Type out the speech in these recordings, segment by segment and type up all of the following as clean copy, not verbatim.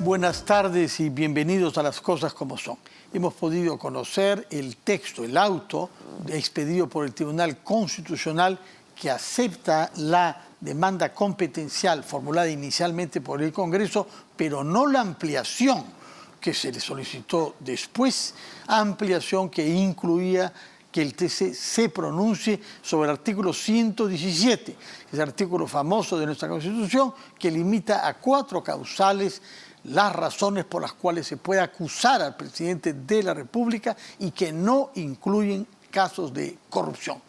Buenas tardes y bienvenidos a Las Cosas Como Son. Hemos podido conocer el texto, el auto expedido por el Tribunal Constitucional que acepta la demanda competencial formulada inicialmente por el Congreso, pero no la ampliación que se le solicitó después, ampliación que incluía que el TC se pronuncie sobre el artículo 117, ese artículo famoso de nuestra Constitución que limita a 4 causales las razones por las cuales se puede acusar al presidente de la República y que no incluyen casos de corrupción.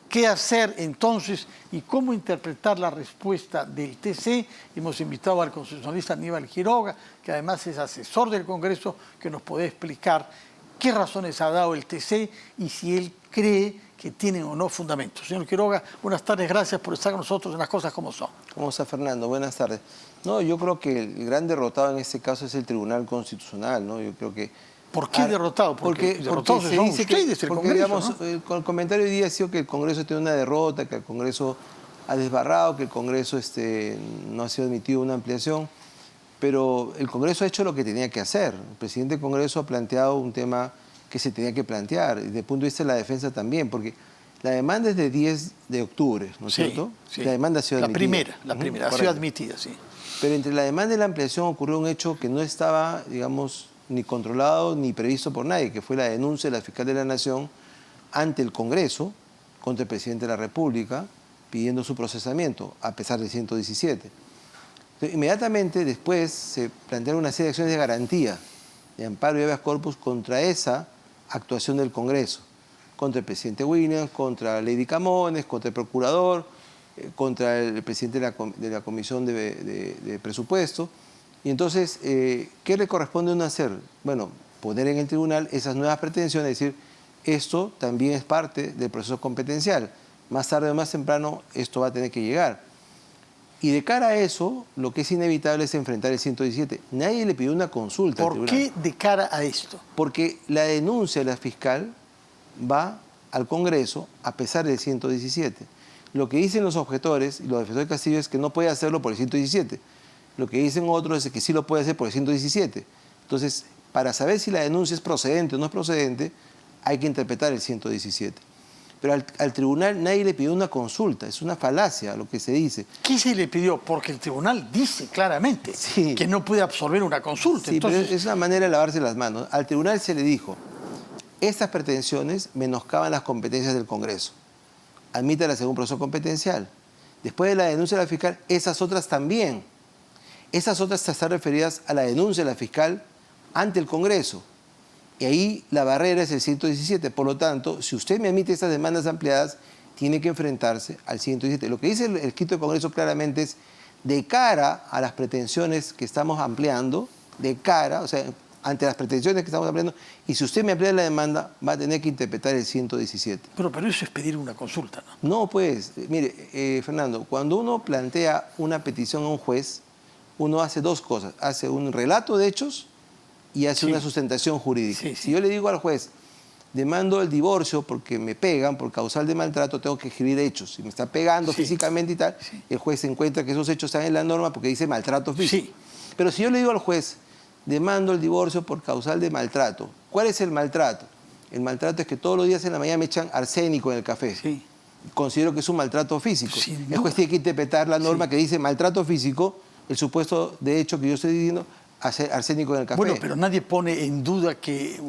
¿Qué hacer entonces y cómo interpretar la respuesta del TC? Hemos invitado al constitucionalista Aníbal Quiroga, que además es asesor del Congreso, que nos puede explicar qué razones ha dado el TC y si él cree que tienen o no fundamentos. Señor Quiroga, buenas tardes, gracias por estar con nosotros en Las Cosas Como Son. ¿Cómo está, Fernando? Buenas tardes. No, yo creo que el gran derrotado en este caso es el Tribunal Constitucional, ¿no? Yo creo que... ¿Por qué derrotado? Porque derrotados son ustedes, el Congreso, digamos, ¿no? El comentario hoy día ha sido que el Congreso tiene una derrota, que el Congreso ha desbarrado, que el Congreso no ha sido admitido una ampliación, pero el Congreso ha hecho lo que tenía que hacer. El presidente del Congreso ha planteado un tema que se tenía que plantear, y desde el punto de vista de la defensa también, porque la demanda es de 10 de octubre, ¿no es cierto? Sí. La demanda ha sido admitida. La primera, ha sido admitida, sí. Pero entre la demanda y la ampliación ocurrió un hecho que no estaba, digamos, ni controlado ni previsto por nadie, que fue la denuncia de la fiscal de la Nación ante el Congreso contra el presidente de la República pidiendo su procesamiento, a pesar del 117. Entonces, inmediatamente después se plantearon una serie de acciones de garantía, de amparo y habeas corpus contra esa actuación del Congreso, contra el presidente Williams, contra Lady Camones, contra el procurador, contra el presidente de la Comisión de Presupuesto. Y entonces, ¿qué le corresponde a uno hacer? Bueno, poner en el tribunal esas nuevas pretensiones, decir, esto también es parte del proceso competencial. Más tarde o más temprano esto va a tener que llegar. Y de cara a eso, lo que es inevitable es enfrentar el 117. Nadie le pidió una consulta al tribunal. ¿Por qué de cara a esto? Porque la denuncia de la fiscal va al Congreso a pesar del 117. Lo que dicen los objetores y los defensores de Castillo es que no puede hacerlo por el 117. Lo que dicen otros es que sí lo puede hacer por el 117. Entonces, para saber si la denuncia es procedente o no es procedente, hay que interpretar el 117. Pero al tribunal nadie le pidió una consulta, es una falacia lo que se dice. ¿Qué se le pidió? Porque el tribunal dice claramente que no puede absorber una consulta. Sí, entonces... pero es una manera de lavarse las manos. Al tribunal se le dijo, estas pretensiones menoscaban las competencias del Congreso. Admítalas según proceso competencial. Después de la denuncia de la fiscal, esas otras también. Esas otras están referidas a la denuncia de la fiscal ante el Congreso. Y ahí la barrera es el 117. Por lo tanto, si usted me admite estas demandas ampliadas, tiene que enfrentarse al 117. Lo que dice el escrito del Congreso claramente es, de cara a las pretensiones que estamos ampliando, de cara, o sea, ante las pretensiones que estamos ampliando, y si usted me amplía la demanda, va a tener que interpretar el 117. Pero eso es pedir una consulta, ¿no? No, pues, mire, Fernando, cuando uno plantea una petición a un juez, uno hace dos cosas. Hace un relato de hechos y hace una sustentación jurídica. Si yo le digo al juez, demando el divorcio porque me pegan por causal de maltrato, tengo que escribir hechos. Si me está pegando físicamente y tal, el juez encuentra que esos hechos están en la norma porque dice maltrato físico. Pero si yo le digo al juez, demando el divorcio por causal de maltrato, ¿cuál es el maltrato? El maltrato es que todos los días en la mañana me echan arsénico en el café. Considero que es un maltrato físico. El juez tiene que interpretar la norma que dice maltrato físico, el supuesto de hecho que yo estoy diciendo, arsénico en el café. Bueno, pero nadie pone en duda que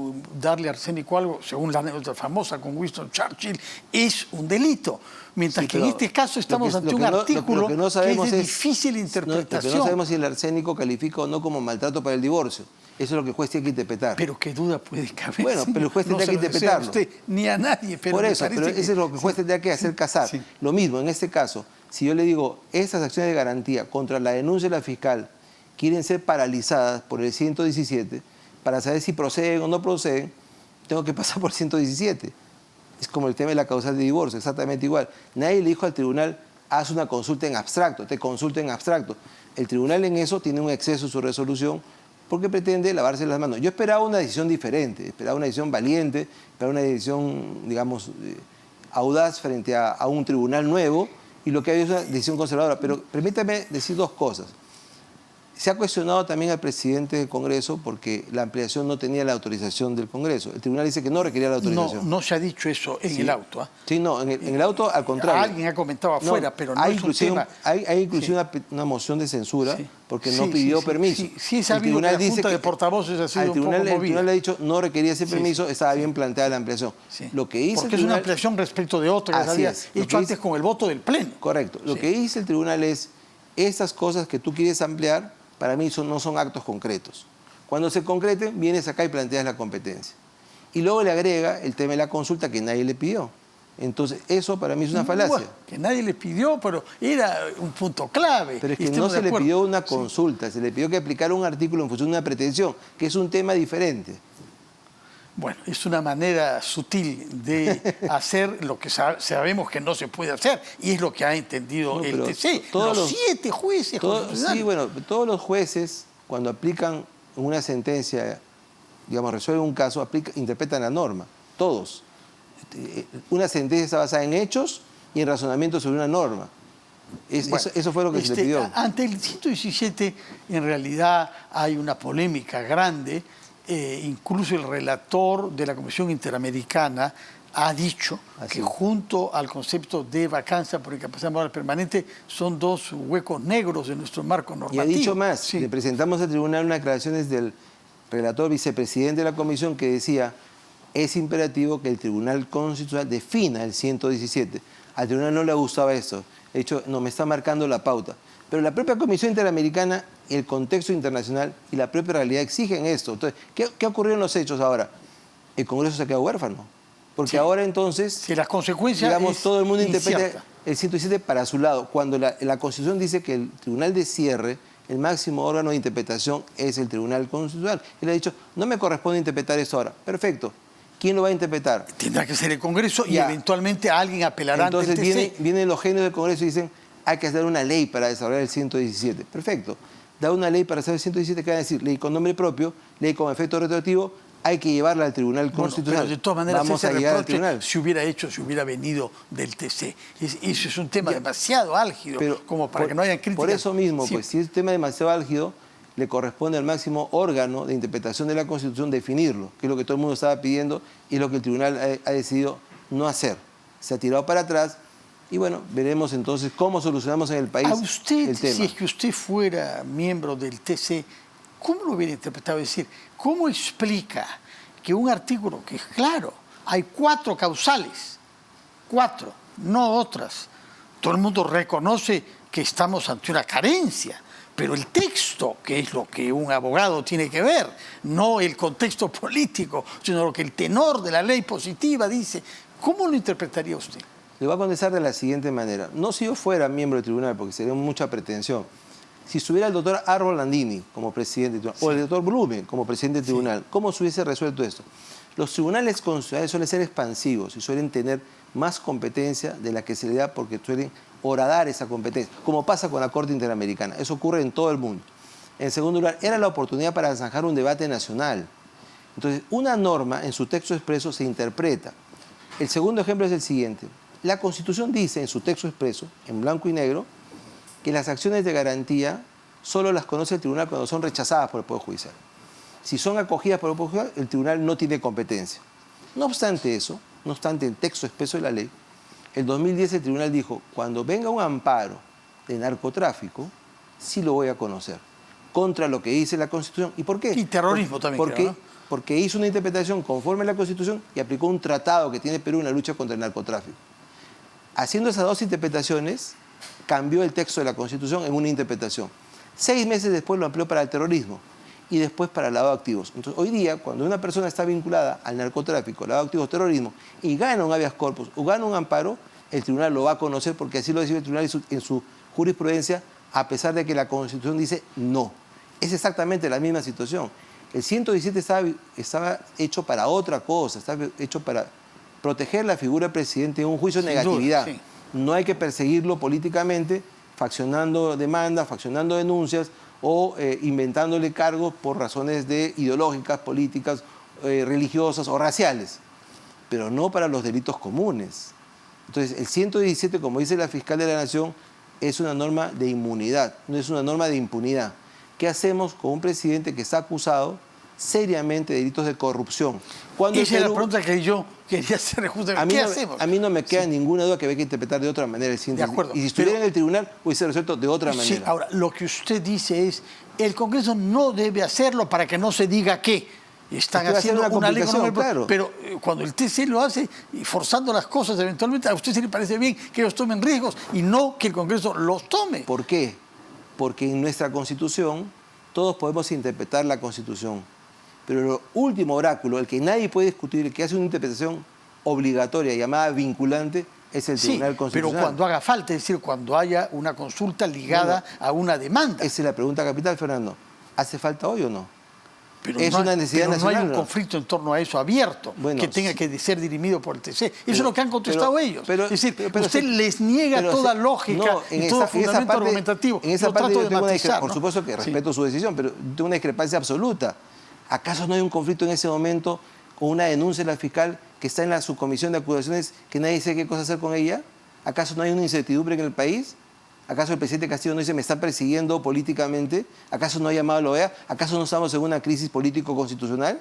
darle arsénico a algo, según la anécdota famosa con Winston Churchill, es un delito. Mientras que en este caso estamos ante un artículo que es de difícil interpretación. Lo que no sabemos es si el arsénico califica o no como maltrato para el divorcio. Eso es lo que el juez tiene que interpretar. Pero qué duda puede caber. Bueno, pero el juez tendrá que interpretarlo. No se lo desea a usted, ni a nadie. Pero por eso, pero eso es lo que el juez tendrá que hacer casar. Lo mismo, en este caso, si yo le digo, esas acciones de garantía contra la denuncia de la fiscal quieren ser paralizadas por el 117, para saber si proceden o no proceden, tengo que pasar por el 117. Es como el tema de la causal de divorcio, exactamente igual. Nadie le dijo al tribunal, haz una consulta en abstracto, te consulta en abstracto. El tribunal en eso tiene un exceso en su resolución porque pretende lavarse las manos. Yo esperaba una decisión diferente, esperaba una decisión valiente, esperaba una decisión, digamos, audaz frente a un tribunal nuevo, y lo que hay es una decisión conservadora. Pero permítame decir dos cosas. Se ha cuestionado también al presidente del Congreso porque la ampliación no tenía la autorización del Congreso. El tribunal dice que no requería la autorización. No se ha dicho eso en el auto. ¿Ah? Sí, no, en el auto al contrario. Alguien ha comentado afuera, pero no es un tema. Hay inclusive una moción de censura porque no pidió permiso. Sí, se ha habido que la Junta de Portavoces ha sido un poco movida. El tribunal le ha dicho no requería ese permiso, estaba bien planteada la ampliación. Lo que hizo porque es una ampliación respecto de otra que se había hecho antes con el voto del Pleno. Correcto. Lo que dice el tribunal es, estas cosas que tú quieres ampliar, para mí no son actos concretos. Cuando se concreten, vienes acá y planteas la competencia. Y luego le agrega el tema de la consulta que nadie le pidió. Entonces, eso para mí es una falacia. Bueno, que nadie le pidió, pero era un punto clave. Pero es que no se le pidió una consulta, se le pidió que aplicara un artículo en función de una pretensión, que es un tema diferente. Bueno, es una manera sutil de hacer lo que sabemos que no se puede hacer, y es lo que ha entendido el TC. Los 7 jueces constitucionales. Sí, bueno, todos los jueces, cuando aplican una sentencia, digamos, resuelven un caso, interpretan la norma. Todos. Una sentencia está basada en hechos y en razonamiento sobre una norma. Eso fue lo que se le pidió. Ante el 117, en realidad hay una polémica grande. Incluso el relator de la Comisión Interamericana ha dicho que junto al concepto de vacancia por incapacidad moral permanente son dos huecos negros de nuestro marco normativo. Y ha dicho más, le presentamos al tribunal unas declaraciones del relator vicepresidente de la Comisión que decía es imperativo que el Tribunal Constitucional defina el 117. Al tribunal no le gustaba eso. De hecho, no, me está marcando la pauta. Pero la propia Comisión Interamericana, el contexto internacional y la propia realidad exigen esto. Entonces, ¿qué ocurrió en los hechos ahora? El Congreso se ha quedado huérfano. Porque ahora entonces, si las consecuencias digamos, todo el mundo interpreta el 117 para su lado. Cuando la Constitución dice que el Tribunal de Cierre, el máximo órgano de interpretación es el Tribunal Constitucional. Él ha dicho, no me corresponde interpretar esto ahora. Perfecto. ¿Quién lo va a interpretar? Tendrá que ser el Congreso y eventualmente alguien apelará ante el TC. Entonces vienen los genios del Congreso y dicen, hay que hacer una ley para desarrollar el 117. Perfecto. Da una ley para hacer el 117, que va a decir ley con nombre propio, ley con efecto retroactivo, hay que llevarla al Tribunal Constitucional. Pero de todas maneras, vamos a llegar al tribunal. Si hubiera venido del TC. Eso es un tema demasiado álgido, como para que no haya críticas. Por eso mismo, pues si es un tema demasiado álgido, le corresponde al máximo órgano de interpretación de la Constitución definirlo, que es lo que todo el mundo estaba pidiendo y es lo que el tribunal ha decidido no hacer. Se ha tirado para atrás. Y bueno, veremos entonces cómo solucionamos en el país el tema. Si es que usted fuera miembro del TC, ¿cómo lo hubiera interpretado? Es decir, ¿cómo explica que un artículo que es claro, hay 4 causales, 4, no otras? Todo el mundo reconoce que estamos ante una carencia, pero el texto, que es lo que un abogado tiene que ver, no el contexto político, sino lo que el tenor de la ley positiva dice, ¿cómo lo interpretaría usted? Le voy a contestar de la siguiente manera. No si yo fuera miembro del tribunal, porque sería mucha pretensión. Si estuviera el doctor Arbo Landini como presidente del tribunal, o el doctor Blume como presidente del tribunal, ¿cómo se hubiese resuelto esto? Los tribunales constitucionales suelen ser expansivos y suelen tener más competencia de la que se le da porque suelen horadar esa competencia, como pasa con la Corte Interamericana. Eso ocurre en todo el mundo. En segundo lugar, era la oportunidad para zanjar un debate nacional. Entonces, una norma en su texto expreso se interpreta. El segundo ejemplo es el siguiente. La Constitución dice en su texto expreso, en blanco y negro, que las acciones de garantía solo las conoce el tribunal cuando son rechazadas por el Poder Judicial. Si son acogidas por el Poder Judicial, el tribunal no tiene competencia. No obstante eso, no obstante el texto expreso de la ley, en 2010 el tribunal dijo, cuando venga un amparo de narcotráfico, sí lo voy a conocer, contra lo que dice la Constitución. ¿Y por qué? Y terrorismo también, creo, ¿no? Porque hizo una interpretación conforme a la Constitución y aplicó un tratado que tiene Perú en la lucha contra el narcotráfico. Haciendo esas dos interpretaciones, cambió el texto de la Constitución en una interpretación. 6 meses después lo amplió para el terrorismo y después para el lavado de activos. Entonces, hoy día, cuando una persona está vinculada al narcotráfico, lavado de activos, terrorismo, y gana un habeas corpus o gana un amparo, el tribunal lo va a conocer porque así lo decide el tribunal en su jurisprudencia, a pesar de que la Constitución dice no. Es exactamente la misma situación. El 117 estaba hecho para otra cosa, estaba hecho para proteger la figura del presidente en un juicio de negatividad. Duda, sí. No hay que perseguirlo políticamente, faccionando demandas, faccionando denuncias o inventándole cargos por razones ideológicas, políticas, religiosas o raciales, pero no para los delitos comunes. Entonces, el 117, como dice la fiscal de la Nación, es una norma de inmunidad, no es una norma de impunidad. ¿qué hacemos con un presidente que está acusado seriamente de delitos de corrupción? Cuando Esa es la pregunta que yo quería hacer justamente. ¿Qué hacemos? A mí no me queda ninguna duda que había que interpretar de otra manera el siguiente. De acuerdo. Y si estuviera en el tribunal, hubiese resuelto de otra manera. Sí, ahora, lo que usted dice es, el Congreso no debe hacerlo para que no se diga qué. Están haciendo una ley económica, claro. Pero cuando el TC lo hace y forzando las cosas, eventualmente a usted se le parece bien que ellos tomen riesgos y no que el Congreso los tome. ¿Por qué? Porque en nuestra Constitución todos podemos interpretar la Constitución. Pero el último oráculo, el que nadie puede discutir, el que hace una interpretación obligatoria llamada vinculante, es el Tribunal Constitucional. Pero cuando haga falta, es decir, cuando haya una consulta ligada a una demanda. Esa es la pregunta capital, Fernando. ¿Hace falta hoy o no? Pero es una necesidad nacional. No hay un conflicto en torno a eso abierto, que tenga que ser dirimido por el TC. Eso es lo que han contestado ellos. Es decir, usted les niega toda lógica y todo fundamento argumentativo. En esa parte yo tengo por supuesto que respeto su decisión, pero tengo una discrepancia absoluta. ¿Acaso no hay un conflicto en ese momento con una denuncia de la fiscal que está en la subcomisión de acusaciones que nadie sabe qué cosa hacer con ella? ¿Acaso no hay una incertidumbre en el país? ¿Acaso el presidente Castillo no dice me están persiguiendo políticamente? ¿Acaso no ha llamado a la OEA? ¿Acaso no estamos en una crisis político-constitucional?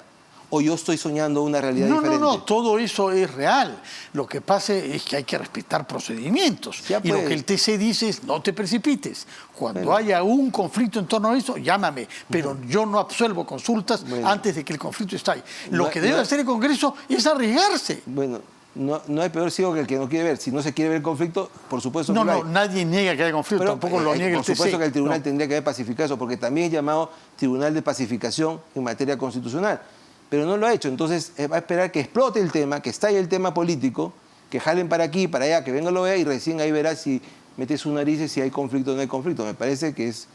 ¿O yo estoy soñando una realidad diferente? No, todo eso es real. Lo que pasa es que hay que respetar procedimientos. Y lo que el TC dice es no te precipites. Cuando haya un conflicto en torno a eso, llámame. Pero yo no absuelvo consultas antes de que el conflicto estalle. Lo que debe hacer el Congreso es arriesgarse. Bueno, no hay peor ciego que el que no quiere ver. Si no se quiere ver el conflicto, por supuesto que lo hay. Nadie niega que haya conflicto, pero, tampoco lo niega el TC. Por supuesto que el tribunal tendría que haber pacificado eso, porque también es llamado Tribunal de Pacificación en materia constitucional. Pero no lo ha hecho. Entonces va a esperar que explote el tema, que estalle el tema político, que jalen para aquí, para allá, que venga lo vea y recién ahí verá si mete su nariz y si hay conflicto o no hay conflicto. Me parece que es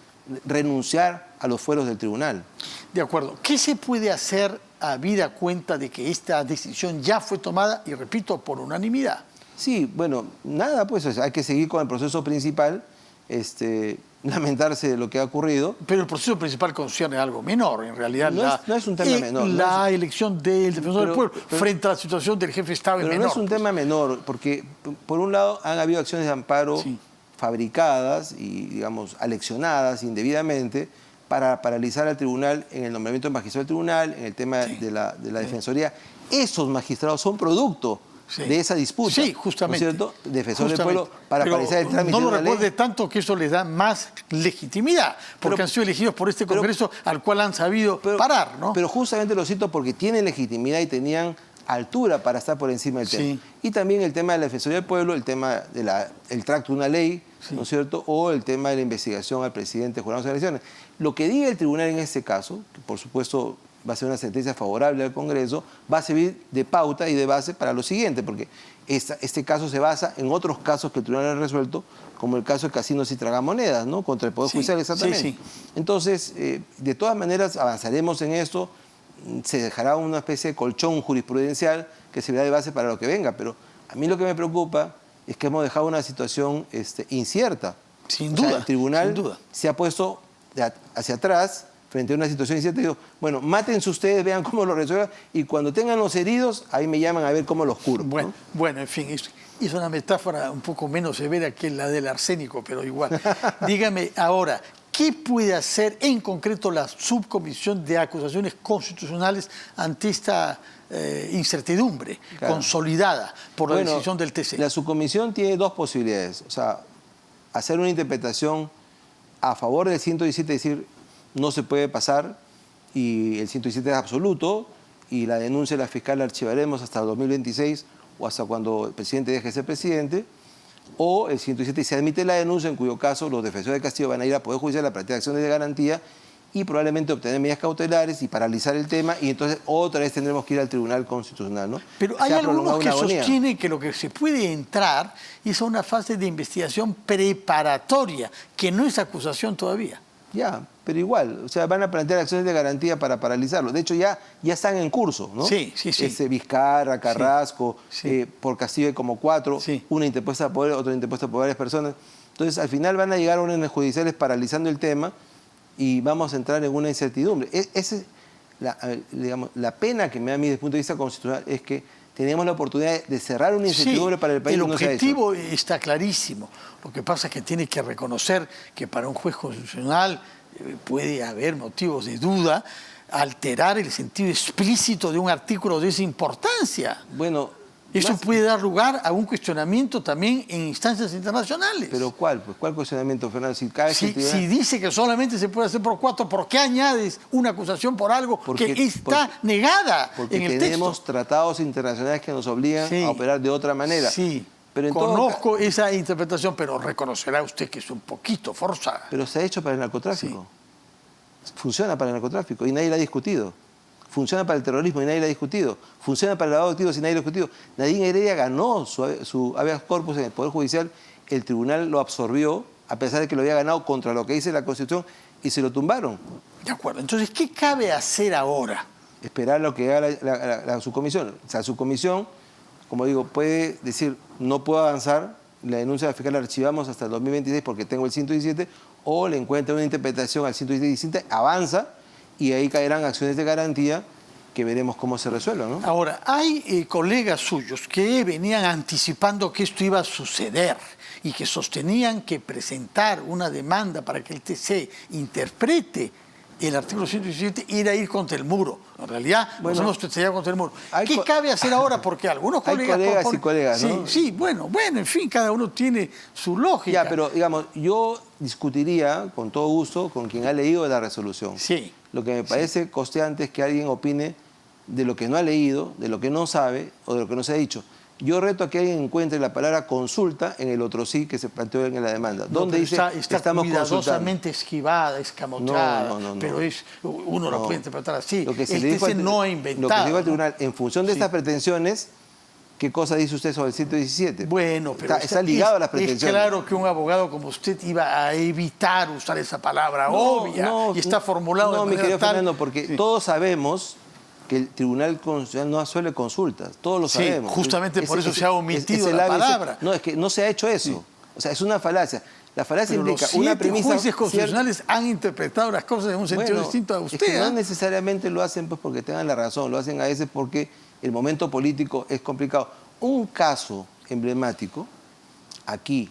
renunciar a los fueros del tribunal. De acuerdo. ¿Qué se puede hacer habida cuenta de que esta decisión ya fue tomada, y repito, por unanimidad? Sí, bueno, nada, pues hay que seguir con el proceso principal, lamentarse de lo que ha ocurrido. Pero el proceso principal concierne algo menor, en realidad. No es un tema menor. La elección del defensor del pueblo frente a la situación del jefe de Estado es menor. No es un tema menor, porque por un lado han habido acciones de amparo fabricadas y, digamos, aleccionadas indebidamente para paralizar al tribunal en el nombramiento de magistrado del tribunal, en el tema de la defensoría. Esos magistrados son producto de esa disputa. Sí, justamente. ¿No es cierto? Defensor del pueblo para paralizar el trámite no de lo una recuerde ley. tanto que eso les da más legitimidad, porque han sido elegidos por este Congreso al cual han sabido parar, ¿no? Pero justamente lo cito porque tienen legitimidad y tenían altura para estar por encima del tema. Y también el tema de la Defensoría del Pueblo, el tema del tracto de una ley, ¿no es cierto? O el tema de la investigación al presidente jurado de elecciones. Lo que diga el tribunal en este caso, que por supuesto va a ser una sentencia favorable al Congreso, va a servir de pauta y de base para lo siguiente, porque este caso se basa en otros casos que el tribunal ha resuelto, como el caso de Casinos y Tragamonedas, ¿no? Contra el Poder Judicial, exactamente. Entonces, de todas maneras, avanzaremos en esto, se dejará una especie de colchón jurisprudencial que servirá de base para lo que venga, pero a mí lo que me preocupa es que hemos dejado una situación incierta. Sin duda. El tribunal se ha puesto hacia atrás frente a una situación incierta y digo, bueno, mátense ustedes, vean cómo lo resuelvan y cuando tengan los heridos, ahí me llaman a ver cómo los curo. Bueno, en fin, es una metáfora un poco menos severa que la del arsénico, pero igual. Dígame ahora, ¿qué puede hacer en concreto la subcomisión de acusaciones constitucionales ante esta incertidumbre consolidada por la decisión del TC? La subcomisión tiene dos posibilidades. O sea, hacer una interpretación a favor del 117, decir, no se puede pasar y el 117 es absoluto y la denuncia de la fiscal la archivaremos hasta el 2026 o hasta cuando el presidente deje de ser presidente, o el 117 se admite la denuncia, en cuyo caso los defensores de Castillo van a ir a Poder Judicial a plantear acciones de garantía y probablemente obtener medidas cautelares y paralizar el tema y entonces otra vez tendremos que ir al Tribunal Constitucional, ¿no? Pero hay algunos que sostienen que lo que se puede entrar es a una fase de investigación preparatoria, que no es acusación todavía. Ya, pero igual, o sea, van a plantear acciones de garantía para paralizarlo. De hecho, ya están en curso, ¿no? Sí. Vizcarra, Carrasco, por Castillo hay como 4, una interpuesta por él, otra interpuesta por varias personas. Entonces, al final van a llegar órdenes judiciales paralizando el tema y vamos a entrar en una incertidumbre. La pena que me da a mí desde el punto de vista constitucional es que teníamos la oportunidad de cerrar una incertidumbre para el país. El objetivo está clarísimo. Lo que pasa es que tiene que reconocer que para un juez constitucional puede haber motivos de duda, alterar el sentido explícito de un artículo de esa importancia. Bueno, Eso puede dar lugar a un cuestionamiento también en instancias internacionales. ¿pero cuál? Pues, ¿cuál cuestionamiento, Fernando? Si, cada vez que Si dice que solamente se puede hacer por 4, ¿por qué añades una acusación por algo que está negada porque en el tenemos texto? tratados internacionales que nos obligan a operar de otra manera. Sí, pero conozco esa interpretación, pero reconocerá usted que es un poquito forzada. Pero se ha hecho para el narcotráfico. Funciona para el narcotráfico y nadie la ha discutido. Funciona para el terrorismo y nadie lo ha discutido. Funciona para el lavado de activos y nadie lo ha discutido. Nadine Heredia ganó su habeas corpus en el Poder Judicial. El tribunal lo absorbió, a pesar de que lo había ganado contra lo que dice la Constitución, y se lo tumbaron. De acuerdo. Entonces, ¿qué cabe hacer ahora? Esperar lo que haga la subcomisión. O sea, la subcomisión, como digo, puede decir, no puedo avanzar, la denuncia de la fiscal la archivamos hasta el 2026 porque tengo el 117, o le encuentra una interpretación al 117, avanza, y ahí caerán acciones de garantía que veremos cómo se resuelvan, ¿no? Ahora, hay colegas suyos que venían anticipando que esto iba a suceder y que sostenían que presentar una demanda para que el TC interprete el artículo 117 era ir contra el muro. En realidad, nos hemos estrellado contra el muro. ¿Qué cabe hacer ahora? Porque algunos colegas... Hay colegas y colegas, ¿no? Sí, bueno, en fin, cada uno tiene su lógica. Ya, pero digamos, yo discutiría con todo gusto con quien ha leído la resolución. Sí. Lo que me parece costeante es que alguien opine de lo que no ha leído, de lo que no sabe o de lo que no se ha dicho. Yo reto a que alguien encuentre la palabra consulta en el otro sí que se planteó en la demanda. ¿Dónde dice estamos cuidadosamente esquivada, escamoteada, no. Pero uno lo puede interpretar así. Lo que se le dijo no ha inventado. Lo que se dijo al tribunal, en función de estas pretensiones, ¿qué cosa dice usted sobre el 117? Bueno, pero está ligado a las pretensiones. Es claro que un abogado como usted iba a evitar usar esa palabra obvia y está formulado de manera mi querido tal... Fernando, porque todos sabemos que el Tribunal Constitucional no suele consultas, todos lo sabemos. Justamente por eso se ha omitido la palabra. No, es que no se ha hecho eso. O sea, es una falacia. La falacia implica una premisa... Los jueces constitucionales han interpretado las cosas en un sentido distinto a usted. Es que no necesariamente lo hacen pues, porque tengan la razón, lo hacen a veces porque el momento político es complicado. Un caso emblemático, aquí,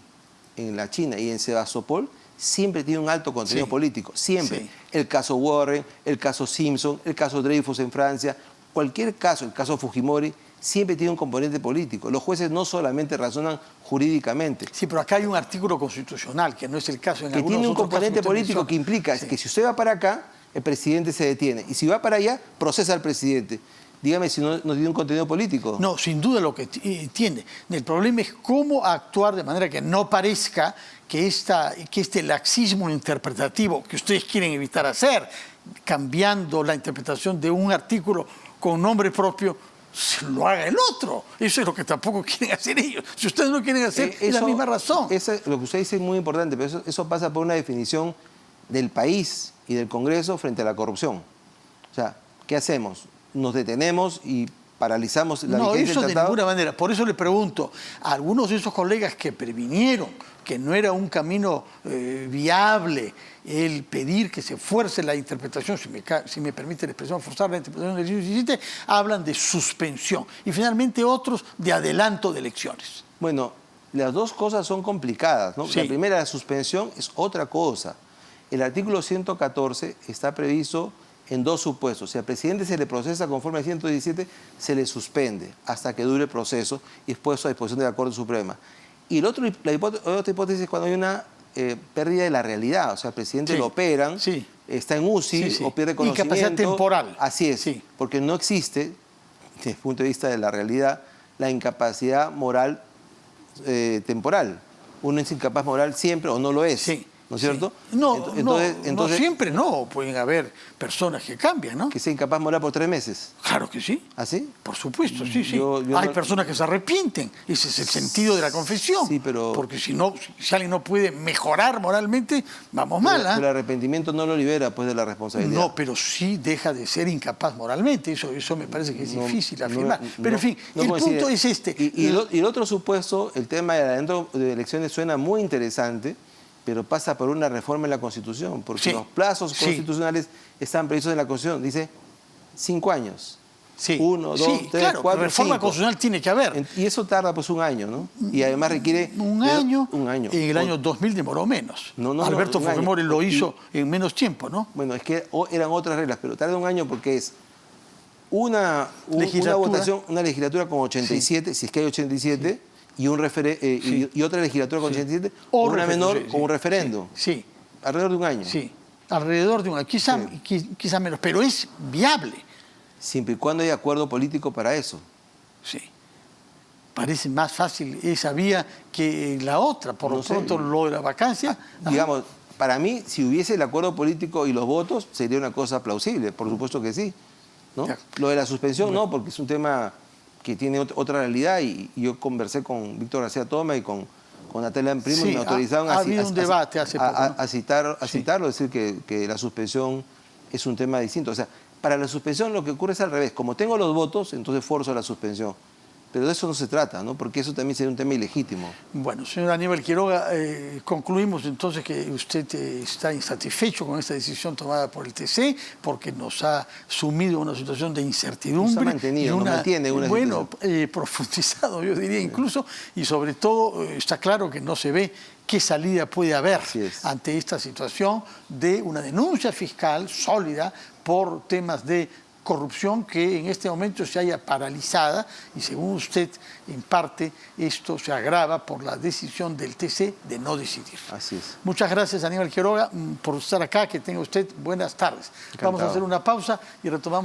en la China y en Sebastopol, siempre tiene un alto contenido político, siempre. Sí. El caso Warren, el caso Simpson, el caso Dreyfus en Francia, cualquier caso, el caso Fujimori, siempre tiene un componente político. Los jueces no solamente razonan jurídicamente. Sí, pero acá hay un artículo constitucional, que no es el caso en que tiene un componente político que implica que si usted va para acá, el presidente se detiene. Y si va para allá, procesa al presidente. Dígame si no tiene un contenido político. No, sin duda lo que tiene. El problema es cómo actuar de manera que no parezca que este laxismo interpretativo que ustedes quieren evitar hacer, cambiando la interpretación de un artículo con nombre propio, lo haga el otro. Eso es lo que tampoco quieren hacer ellos. Si ustedes no quieren hacer, es la misma razón. Lo que usted dice es muy importante, pero eso pasa por una definición del país y del Congreso frente a la corrupción. O sea, ¿qué hacemos? ¿Nos detenemos y paralizamos la vigencia del tratado? No, eso de ninguna manera. Por eso le pregunto, a algunos de esos colegas que previnieron que no era un camino viable el pedir que se fuerce la interpretación, si me permite la expresión, forzar la interpretación del 17, hablan de suspensión. Y finalmente otros de adelanto de elecciones. Bueno, las dos cosas son complicadas, ¿no? Sí. La primera, la suspensión, es otra cosa. El artículo 114 está previsto en dos supuestos. Si al presidente se le procesa conforme al 117, se le suspende hasta que dure el proceso y es puesto a disposición de la Corte Suprema. Y la otra hipótesis es cuando hay una pérdida de la realidad. O sea, al presidente lo operan, está en UCI o pierde conocimiento. Incapacidad temporal. Así es, porque no existe, desde el punto de vista de la realidad, la incapacidad moral temporal. Uno es incapaz moral siempre o no lo es. Sí. ¿No es cierto? Entonces, no siempre no. Pueden haber personas que cambian, ¿no? Que sea incapaz moral por 3 meses. Claro que sí. ¿Ah, sí? Por supuesto, sí. Yo Hay personas que se arrepienten. Ese es el sentido de la confesión. Sí, pero... Porque si alguien no puede mejorar moralmente, vamos mal, ¿ah? Pero el arrepentimiento no lo libera pues de la responsabilidad. No, pero sí deja de ser incapaz moralmente. Eso me parece que es difícil afirmar. Pero en fin, el punto es este. Y el otro supuesto, el tema de adentro de elecciones suena muy interesante, pero pasa por una reforma en la Constitución, porque los plazos constitucionales están previstos en la Constitución. Dice 5 años. Sí, 1, 2, sí, 3, claro, 4, reforma 5. constitucional tiene que haber. Y eso tarda pues un año, ¿no? Y además requiere... Un año. Un año. En el año 2000 demoró menos. No, Alberto un año. Fujimori lo hizo en menos tiempo, ¿no? Bueno, es que eran otras reglas, pero tarda un año porque es una Legislatura. votación, una legislatura con 87, si es que hay 87, y, y otra legislatura con 87, o una menor con un referendo. Sí. Alrededor de un año. Sí, alrededor de un año, quizá menos, pero es viable. Siempre y cuando hay acuerdo político para eso. Sí. Parece más fácil esa vía que la otra, por lo pronto lo de la vacancia. Digamos, para mí, si hubiese el acuerdo político y los votos, sería una cosa plausible, por supuesto que sí, ¿no? Lo de la suspensión no, porque es un tema que tiene otra realidad y yo conversé con Víctor García Toma y con Natalia Primo y me autorizaron a citarlo, decir que la suspensión es un tema distinto. O sea, para la suspensión lo que ocurre es al revés. Como tengo los votos, entonces forzo la suspensión. Pero de eso no se trata, ¿no? Porque eso también sería un tema ilegítimo. Bueno, señor Aníbal Quiroga, concluimos entonces que usted está insatisfecho con esta decisión tomada por el TC porque nos ha sumido en una situación de incertidumbre. Nos ha mantenido, nos mantiene una situación. Profundizado, yo diría incluso, y sobre todo está claro que no se ve qué salida puede haber ante esta situación de una denuncia fiscal sólida por temas de corrupción que en este momento se haya paralizada y según usted, en parte, esto se agrava por la decisión del TC de no decidir. Así es. Muchas gracias, Aníbal Quiroga, por estar acá. Que tenga usted buenas tardes. Encantado. Vamos a hacer una pausa y retomamos.